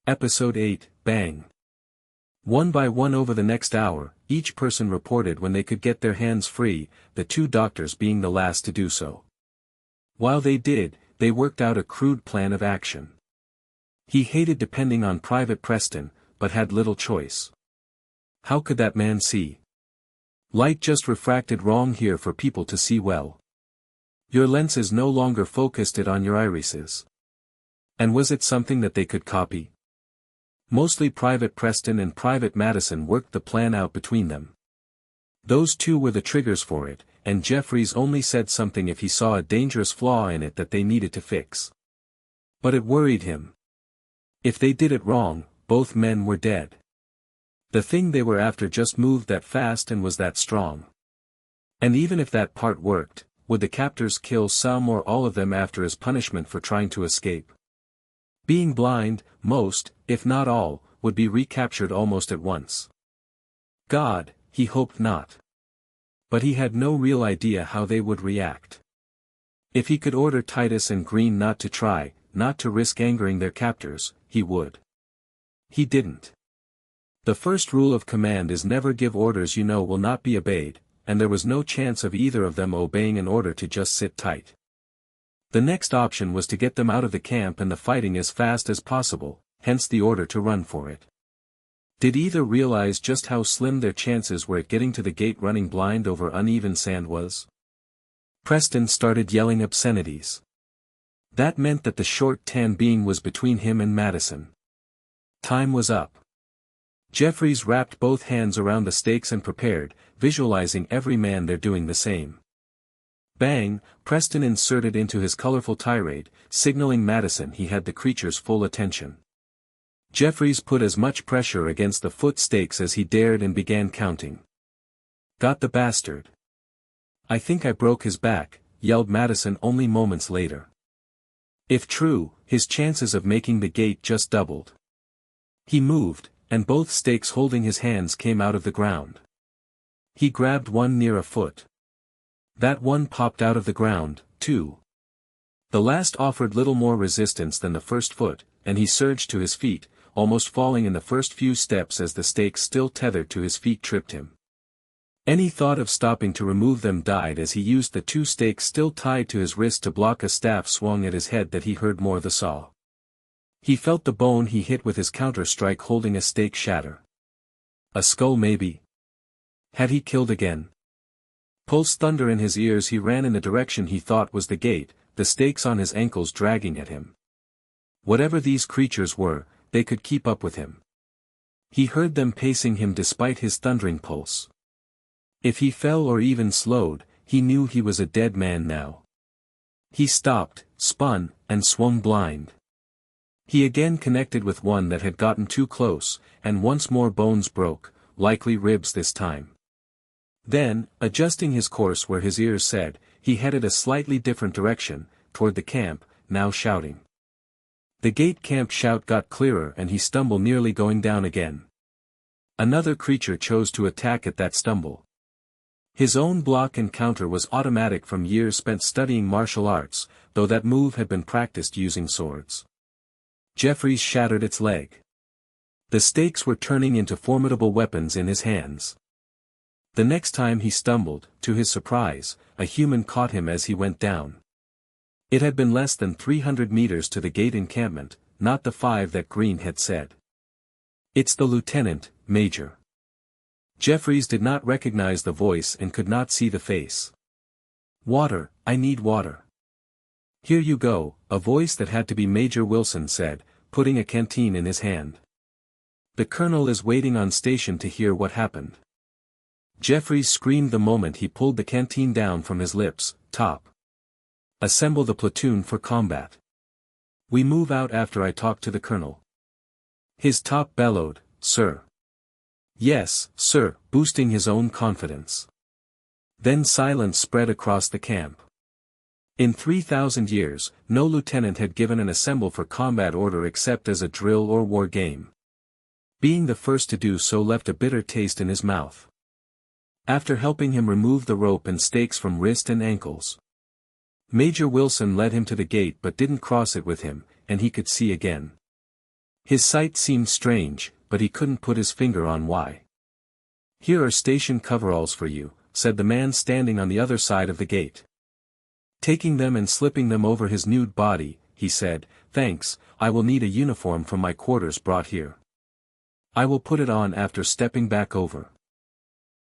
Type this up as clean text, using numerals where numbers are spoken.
Episode 8, Bang. One by one over the next hour, each person reported when they could get their hands free, the two doctors being the last to do so. While they did, they worked out a crude plan of action. He hated depending on Private Preston, but had little choice. How could that man see? Light just refracted wrong here for people to see well. Your lenses no longer focused it on your irises. And was it something that they could copy? Mostly Private Preston and Private Madison worked the plan out between them. Those two were the triggers for it, and Jeffries only said something if he saw a dangerous flaw in it that they needed to fix. But it worried him. If they did it wrong, both men were dead. The thing they were after just moved that fast and was that strong. And even if that part worked, would the captors kill some or all of them after as punishment for trying to escape? Being blind, most, if not all, would be recaptured almost at once. God, he hoped not. But he had no real idea how they would react. If he could order Titus and Green not to try, not to risk angering their captors, he would. He didn't. The first rule of command is never give orders you know will not be obeyed, and there was no chance of either of them obeying an order to just sit tight. The next option was to get them out of the camp and the fighting as fast as possible, hence the order to run for it. Did either realize just how slim their chances were at getting to the gate running blind over uneven sand was? Preston started yelling obscenities. That meant that the short tan being was between him and Madison. Time was up. Jeffries wrapped both hands around the stakes and prepared, visualizing every man there doing the same. Bang, Preston inserted into his colorful tirade, signaling Madison he had the creature's full attention. Jeffries put as much pressure against the foot stakes as he dared and began counting. Got the bastard. I think I broke his back, yelled Madison only moments later. If true, his chances of making the gate just doubled. He moved, and both stakes holding his hands came out of the ground. He grabbed one near a foot. That one popped out of the ground, too. The last offered little more resistance than the first foot, and he surged to his feet, almost falling in the first few steps as the stakes still tethered to his feet tripped him. Any thought of stopping to remove them died as he used the two stakes still tied to his wrist to block a staff swung at his head that he heard more the saw. He felt the bone he hit with his counter-strike holding a stake shatter. A skull maybe? Had he killed again? Pulse thunder in his ears he ran in the direction he thought was the gate, the stakes on his ankles dragging at him. Whatever these creatures were, they could keep up with him. He heard them pacing him despite his thundering pulse. If he fell or even slowed, he knew he was a dead man now. He stopped, spun, and swung blind. He again connected with one that had gotten too close, and once more bones broke, likely ribs this time. Then, adjusting his course where his ears said, he headed a slightly different direction, toward the camp, now shouting. The gate camp shout got clearer and he stumbled nearly going down again. Another creature chose to attack at that stumble. His own block and counter was automatic from years spent studying martial arts, though that move had been practiced using swords. Jeffries shattered its leg. The stakes were turning into formidable weapons in his hands. The next time he stumbled, to his surprise, a human caught him as he went down. It had been less than 300 meters to the gate encampment, not the 5 that Green had said. It's the lieutenant, Major. Jeffries did not recognize the voice and could not see the face. Water, I need water. Here you go, a voice that had to be Major Wilson said, putting a canteen in his hand. The colonel is waiting on station to hear what happened. Jeffries screamed the moment he pulled the canteen down from his lips. Top. Assemble the platoon for combat. We move out after I talk to the colonel. His top bellowed, Sir. Yes, sir, boosting his own confidence. Then silence spread across the camp. In 3,000 years, no lieutenant had given an assemble for combat order except as a drill or war game. Being the first to do so left a bitter taste in his mouth. After helping him remove the rope and stakes from wrist and ankles, Major Wilson led him to the gate but didn't cross it with him, and he could see again. His sight seemed strange, but he couldn't put his finger on why. "Here are station coveralls for you," said the man standing on the other side of the gate. Taking them and slipping them over his nude body, he said, "Thanks, I will need a uniform from my quarters brought here. I will put it on after stepping back over."